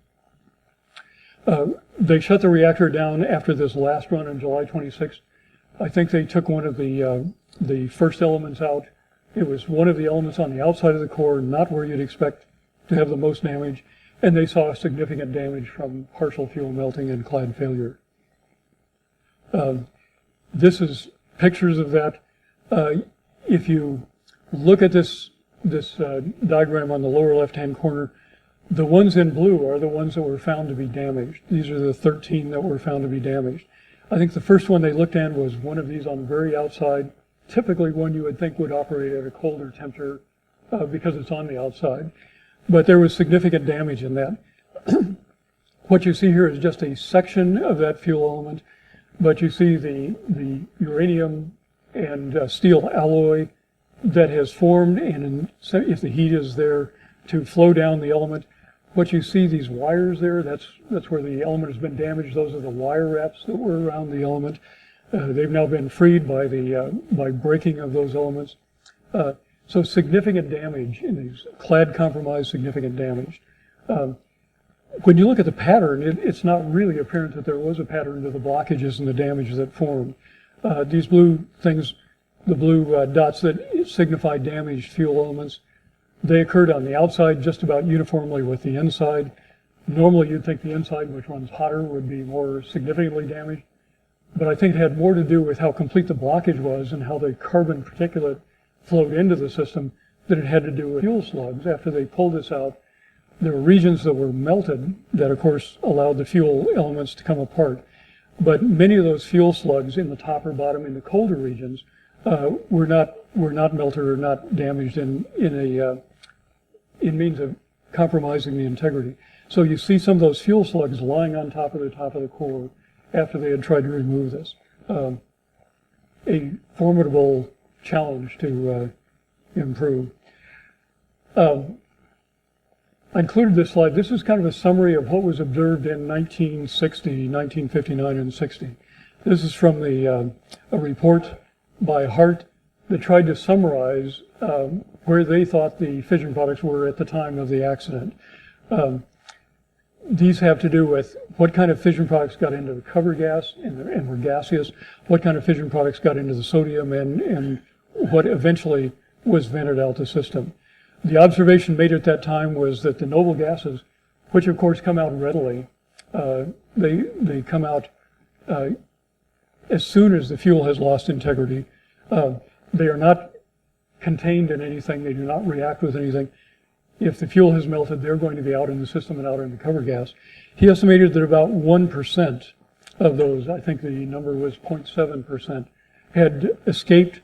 They shut the reactor down after this last run on July 26th. I think they took one of the first elements out. It was one of the elements on the outside of the core, not where you'd expect to have the most damage, and they saw significant damage from partial fuel melting and clad failure. This is pictures of that. If you look at this diagram on the lower left-hand corner, the ones in blue are the ones that were found to be damaged. These are the 13 that were found to be damaged. I think the first one they looked at was one of these on the very outside, typically one you would think would operate at a colder temperature because it's on the outside. But there was significant damage in that. What you see here is just a section of that fuel element, but you see the uranium and steel alloy that has formed, and if the heat is there to flow down the element, what you see, these wires there, that's where the element has been damaged. Those are the wire wraps that were around the element. They've now been freed by breaking of those elements. So significant damage in these clad compromised, significant damage. When you look at the pattern, it's not really apparent that there was a pattern to the blockages and the damage that formed. These blue things, the blue dots that signify damaged fuel elements, they occurred on the outside just about uniformly with the inside. Normally you'd think the inside, which runs hotter, would be more significantly damaged. But I think it had more to do with how complete the blockage was and how the carbon particulate flowed into the system than it had to do with fuel slugs. After they pulled this out, there were regions that were melted that, of course, allowed the fuel elements to come apart. But many of those fuel slugs in the top or bottom in the colder regions were not melted or not damaged in means of compromising the integrity. So you see some of those fuel slugs lying on top of the core after they had tried to remove this. A formidable challenge to improve. I included this slide. This is kind of a summary of what was observed in 1960, 1959, and 60. This is from a report by Hart that tried to summarize where they thought the fission products were at the time of the accident. These have to do with what kind of fission products got into the cover gas and were gaseous, what kind of fission products got into the sodium, and what eventually was vented out the system. The observation made at that time was that the noble gases, which of course come out readily, they come out as soon as the fuel has lost integrity. They are not contained in anything. They do not react with anything. If the fuel has melted, they're going to be out in the system and out in the cover gas. He estimated that about 1% of those, I think the number was 0.7%, had escaped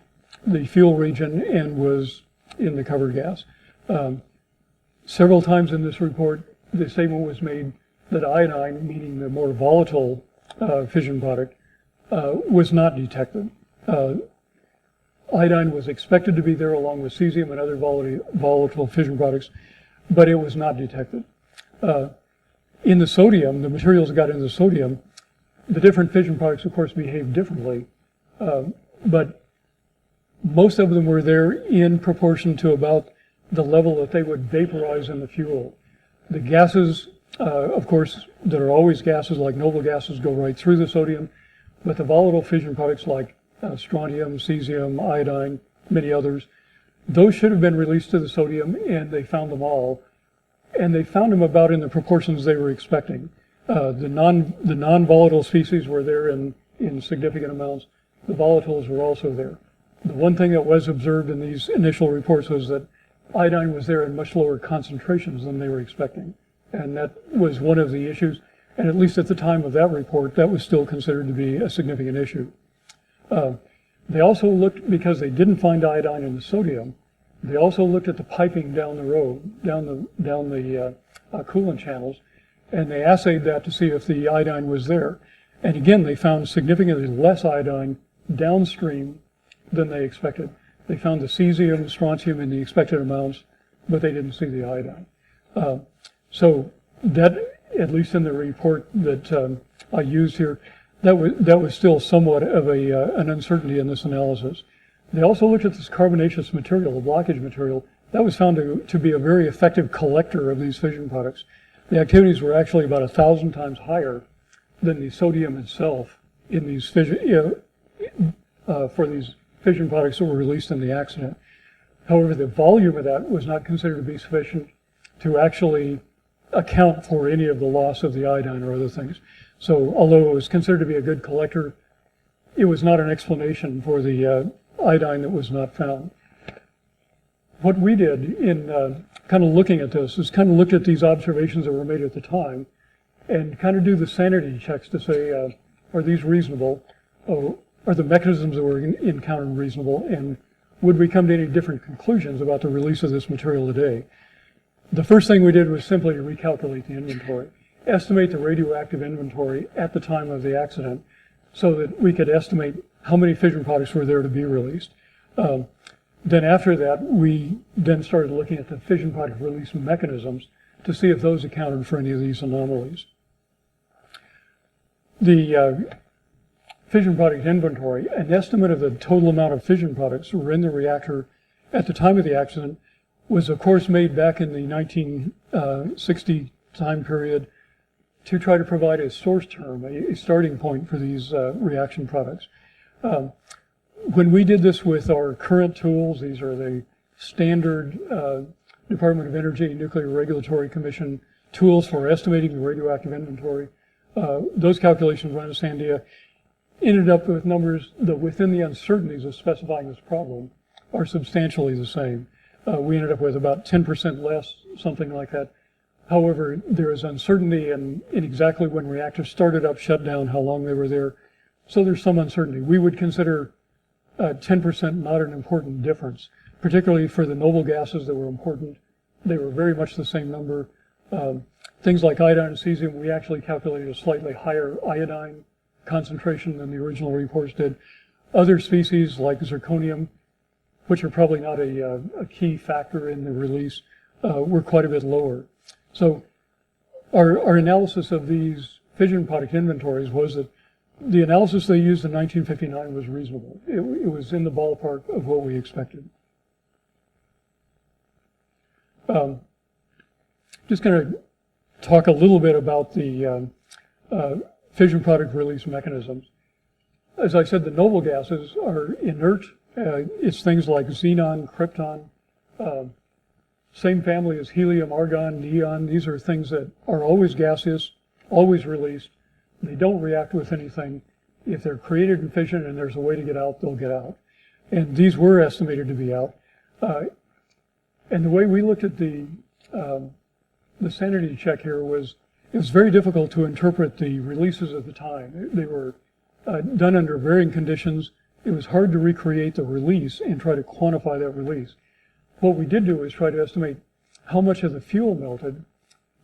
the fuel region and was in the cover gas. Several times in this report, the statement was made that iodine, meaning the more volatile fission product, was not detected. Iodine was expected to be there along with cesium and other volatile fission products, but it was not detected. In the sodium, the materials that got into the sodium, the different fission products, of course, behave differently, but most of them were there in proportion to about the level that they would vaporize in the fuel. The gases, of course, that are always gases like noble gases go right through the sodium, but the volatile fission products like strontium, cesium, iodine, many others, those should have been released to the sodium, and they found them all. And they found them about in the proportions they were expecting. The non-volatile species were there in significant amounts. The volatiles were also there. The one thing that was observed in these initial reports was that iodine was there in much lower concentrations than they were expecting. And that was one of the issues. And at least at the time of that report, that was still considered to be a significant issue. They also looked, because they didn't find iodine in the sodium, they also looked at the piping down the road, down the coolant channels, and they assayed that to see if the iodine was there. And again, they found significantly less iodine downstream than they expected. They found the cesium, strontium in the expected amounts, but they didn't see the iodine. So that, at least in the report that I used here, that was still somewhat of an uncertainty in this analysis. They also looked at this carbonaceous material, the blockage material. That was found to be a very effective collector of these fission products. The activities were actually about 1,000 times higher than the sodium itself in these fission, for these fission products that were released in the accident. However, the volume of that was not considered to be sufficient to actually account for any of the loss of the iodine or other things. So although it was considered to be a good collector, it was not an explanation for the iodine that was not found. What we did in kind of looking at this is kind of looked at these observations that were made at the time and kind of do the sanity checks to say, are these reasonable? Are the mechanisms that were encountered reasonable? And would we come to any different conclusions about the release of this material today? The first thing we did was simply to recalculate the inventory, estimate the radioactive inventory at the time of the accident so that we could estimate how many fission products were there to be released. Then after that, we then started looking at the fission product release mechanisms to see if those accounted for any of these anomalies. The fission product inventory, an estimate of the total amount of fission products that were in the reactor at the time of the accident, was of course made back in the 1960 time period to try to provide a source term, a starting point for these reaction products. When we did this with our current tools, these are the standard Department of Energy and Nuclear Regulatory Commission tools for estimating the radioactive inventory. Those calculations run in Sandia ended up with numbers that within the uncertainties of specifying this problem are substantially the same. We ended up with about 10% less, something like that. However, there is uncertainty in exactly when reactors started up, shut down, how long they were there. So there's some uncertainty. We would consider 10% not an important difference, particularly for the noble gases that were important. They were very much the same number. Things like iodine and cesium, we actually calculated a slightly higher iodine concentration than the original reports did. Other species like zirconium, which are probably not a key factor in the release, were quite a bit lower. So our analysis of these fission product inventories was that the analysis they used in 1959 was reasonable. It was in the ballpark of what we expected. Just going to talk a little bit about the fission product release mechanisms. As I said, the noble gases are inert. It's things like xenon, krypton, same family as helium, argon, neon. These are things that are always gaseous, always released. They don't react with anything. If they're created in fission and there's a way to get out, they'll get out. And these were estimated to be out. And the way we looked at the sanity check here was, it was very difficult to interpret the releases at the time. They were done under varying conditions. It was hard to recreate the release and try to quantify that release. What we did do is try to estimate how much of the fuel melted,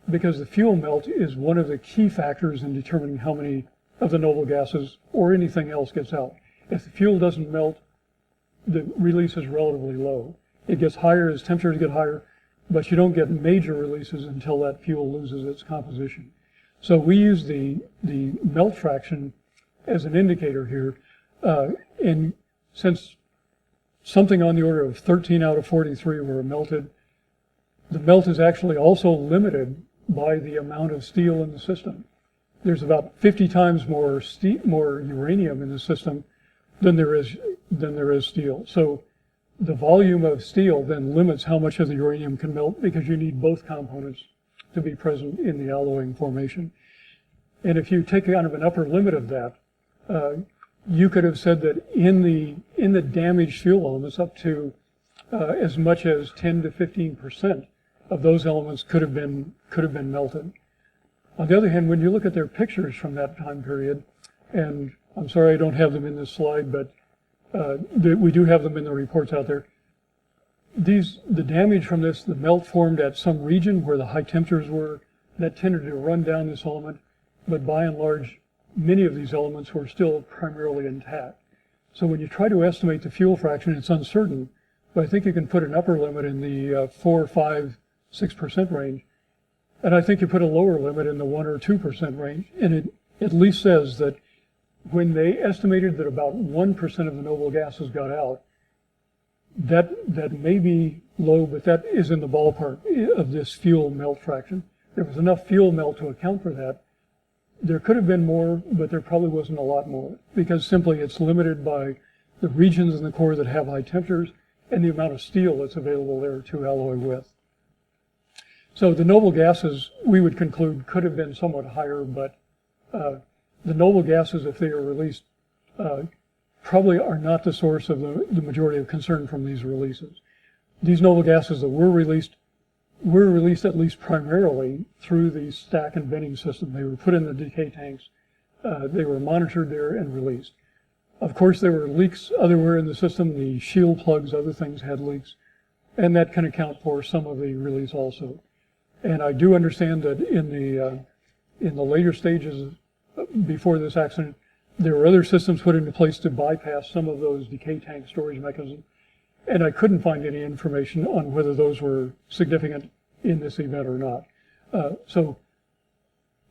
because the fuel melt is one of the key factors in determining how many of the noble gases or anything else gets out. If the fuel doesn't melt, the release is relatively low. It gets higher as temperatures get higher, but you don't get major releases until that fuel loses its composition. So we use the melt fraction as an indicator here. And since something on the order of 13 out of 43 were melted, the melt is actually also limited by the amount of steel in the system. There's about 50 times more uranium in the system than there is steel. So the volume of steel then limits how much of the uranium can melt, because you need both components to be present in the alloying formation. And if you take kind of an upper limit of that, you could have said that in the damaged fuel elements, up to as much as 10 to 15% of those elements could have been melted. On the other hand, when you look at their pictures from that time period, and I'm sorry I don't have them in this slide, but we do have them in the reports out there. The damage from this, the melt formed at some region where the high temperatures were, that tended to run down this element, but by and large, many of these elements were still primarily intact. So when you try to estimate the fuel fraction, it's uncertain, but I think you can put an upper limit in the 4, 5, 6% range. And I think you put a lower limit in the 1 or 2% range, and it at least says that when they estimated that about 1% of the noble gases got out, that may be low, but that is in the ballpark of this fuel melt fraction. There was enough fuel melt to account for that. There could have been more, but there probably wasn't a lot more, because simply it's limited by the regions in the core that have high temperatures and the amount of steel that's available there to alloy with. So the noble gases, we would conclude, could have been somewhat higher, but the noble gases, if they are released, probably are not the source of the majority of concern from these releases. These noble gases that were released at least primarily through the stack and venting system. They were put in the decay tanks, they were monitored there and released. Of course, there were leaks otherwhere in the system. The shield plugs, other things had leaks, and that can account for some of the release also. And I do understand that in the later stages before this accident, there were other systems put into place to bypass some of those decay tank storage mechanisms, and I couldn't find any information on whether those were significant in this event or not. So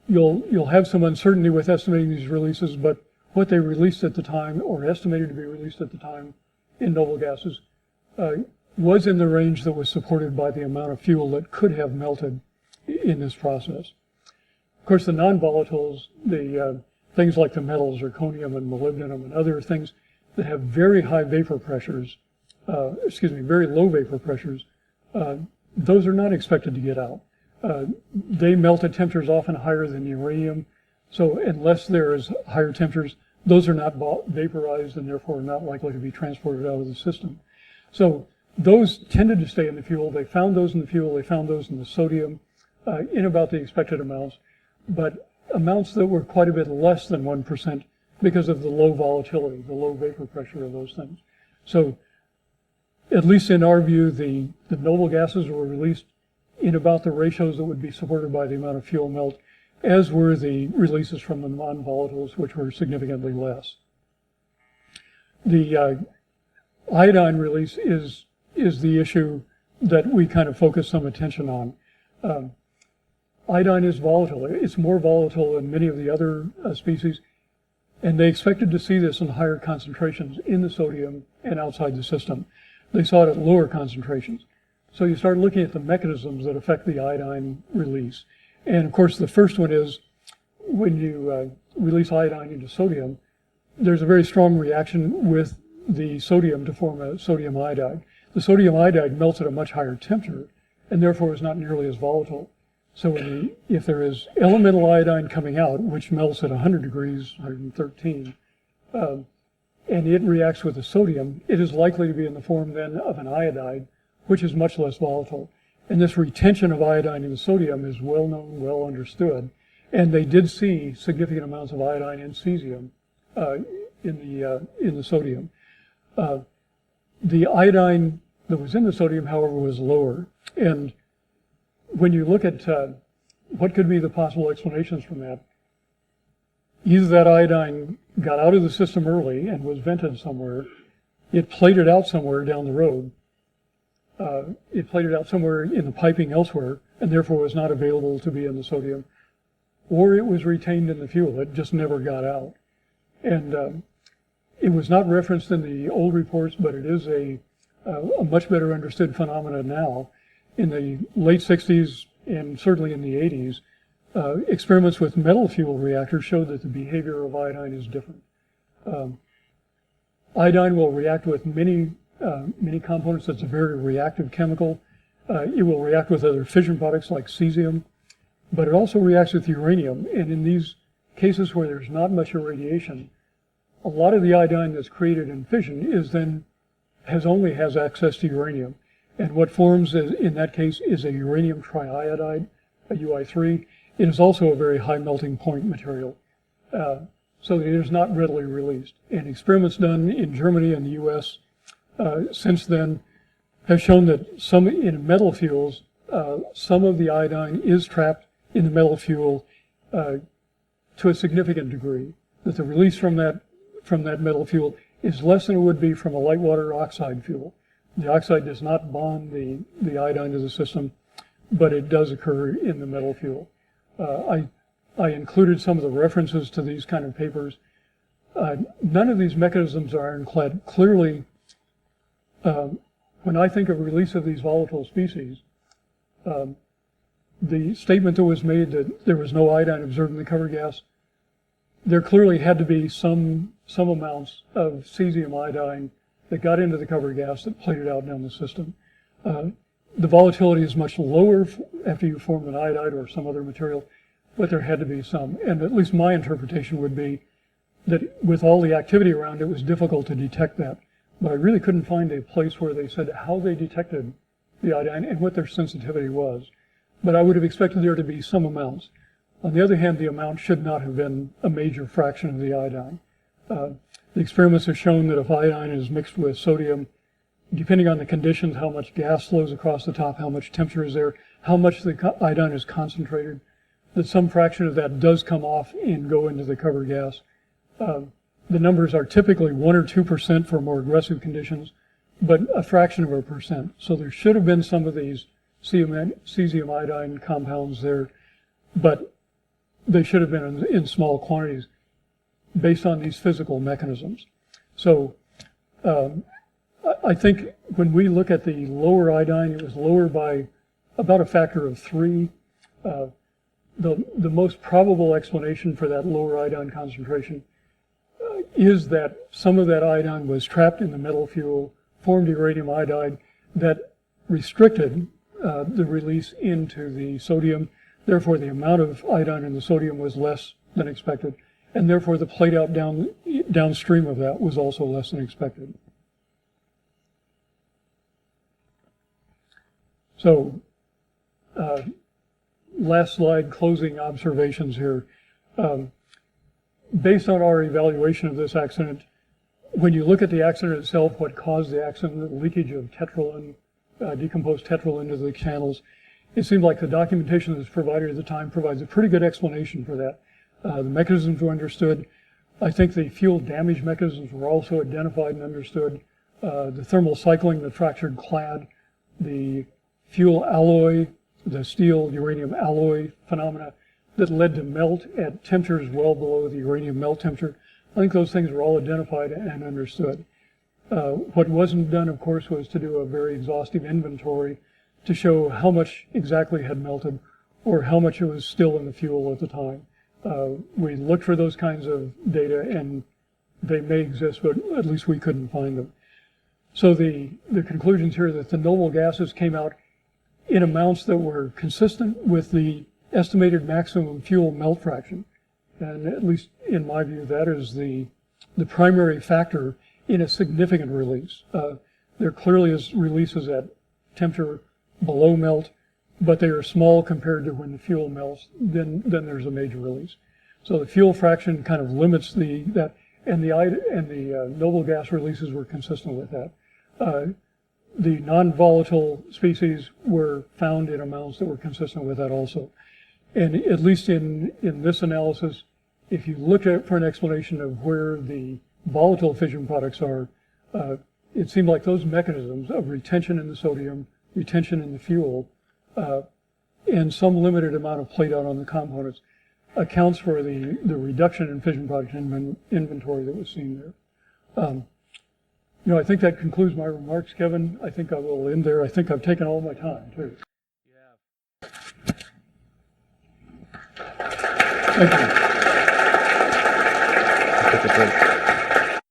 you'll have some uncertainty with estimating these releases, but what they released at the time, or estimated to be released at the time in noble gases, was in the range that was supported by the amount of fuel that could have melted in this process. Of course, the non-volatiles, the things like the metals, zirconium and molybdenum and other things that have very high vapor pressures, very low vapor pressures, those are not expected to get out. They melt at temperatures often higher than uranium, so unless there is higher temperatures, those are not vaporized and therefore not likely to be transported out of the system. So those tended to stay in the fuel. They found those in the fuel, they found those in the sodium in about the expected amounts, but amounts that were quite a bit less than 1% because of the low volatility, the low vapor pressure of those things. So at least in our view, the noble gases were released in about the ratios that would be supported by the amount of fuel melt, as were the releases from the non-volatiles, which were significantly less. The iodine release is the issue that we kind of focus some attention on. Iodine is volatile. It's more volatile than many of the other species, and they expected to see this in higher concentrations in the sodium and outside the system. They saw it at lower concentrations. So you start looking at the mechanisms that affect the iodine release. And of course, the first one is when you release iodine into sodium, there's a very strong reaction with the sodium to form a sodium iodide. The sodium iodide melts at a much higher temperature and therefore is not nearly as volatile. So if there is elemental iodine coming out, which melts at 100 degrees, 113, and it reacts with the sodium, it is likely to be in the form then of an iodide, which is much less volatile. And this retention of iodine in the sodium is well known, well understood. And they did see significant amounts of iodine and cesium in the sodium. The iodine that was in the sodium, however, was lower. And when you look at what could be the possible explanations from that, either that iodine got out of the system early and was vented somewhere, it plated out somewhere down the road, it plated out somewhere in the piping elsewhere, and therefore was not available to be in the sodium, or it was retained in the fuel. It just never got out. And it was not referenced in the old reports, but it is a much better understood phenomena now. In the late 60s and certainly in the 80s, experiments with metal fuel reactors showed that the behavior of iodine is different. Iodine will react with many components. It's a very reactive chemical. It will react with other fission products like cesium, but it also reacts with uranium. And in these cases where there's not much irradiation, a lot of the iodine that's created in fission only has access to uranium. And what forms in that case is a uranium triiodide, a UI3. It is also a very high melting point material, so it is not readily released. And experiments done in Germany and the US since then have shown that in metal fuels, some of the iodine is trapped in the metal fuel to a significant degree, that the release from that metal fuel is less than it would be from a light water oxide fuel. The oxide does not bond the iodine to the system, but it does occur in the metal fuel. I included some of the references to these kind of papers. None of these mechanisms are ironclad. Clearly, when I think of release of these volatile species, the statement that was made that there was no iodine observed in the cover gas, there clearly had to be some amounts of cesium iodine that got into the cover gas that played it out down the system. The volatility is much lower after you form an iodide or some other material, but there had to be some. And at least my interpretation would be that with all the activity around, it was difficult to detect that. But I really couldn't find a place where they said how they detected the iodine and what their sensitivity was. But I would have expected there to be some amounts. On the other hand, the amount should not have been a major fraction of the iodine. The experiments have shown that if iodine is mixed with sodium, depending on the conditions, how much gas flows across the top, how much temperature is there, how much the iodine is concentrated, that some fraction of that does come off and go into the cover gas. The numbers are typically 1 or 2% for more aggressive conditions, but a fraction of a percent. So there should have been some of these cesium iodine compounds there, but they should have been in small quantities based on these physical mechanisms. So I think when we look at the lower iodine, it was lower by about a factor of 3. The most probable explanation for that lower iodine concentration is that some of that iodine was trapped in the metal fuel, formed uranium iodide that restricted the release into the sodium. Therefore, the amount of iodine in the sodium was less than expected, and therefore the plate out downstream of that was also less than expected. So, last slide, closing observations here. Based on our evaluation of this accident, when you look at the accident itself, what caused the accident, the leakage of tetralin, decomposed tetralin into the channels, it seemed like the documentation that was provided at the time provides a pretty good explanation for that. The mechanisms were understood. I think the fuel damage mechanisms were also identified and understood. The thermal cycling, the fractured clad, the fuel alloy, the steel uranium alloy phenomena that led to melt at temperatures well below the uranium melt temperature. I think those things were all identified and understood. What wasn't done, of course, was to do a very exhaustive inventory to show how much exactly had melted or how much it was still in the fuel at the time. We looked for those kinds of data, and they may exist, but at least we couldn't find them. So the conclusions here are that the noble gases came out in amounts that were consistent with the estimated maximum fuel melt fraction. And at least in my view, that is the primary factor in a significant release. There clearly is releases at temperature below melt, but they are small compared to when the fuel melts, then there's a major release. So the fuel fraction kind of limits that, and the noble gas releases were consistent with that. The non-volatile species were found in amounts that were consistent with that also. And at least in this analysis, if you look for an explanation of where the volatile fission products are, it seemed like those mechanisms of retention in the sodium, retention in the fuel, and some limited amount of plate out on the components accounts for the reduction in fission product inventory that was seen there. I think that concludes my remarks, Kevin. I think I will end there. I think I've taken all my time, too.
Yeah.
Thank you.
Take a break.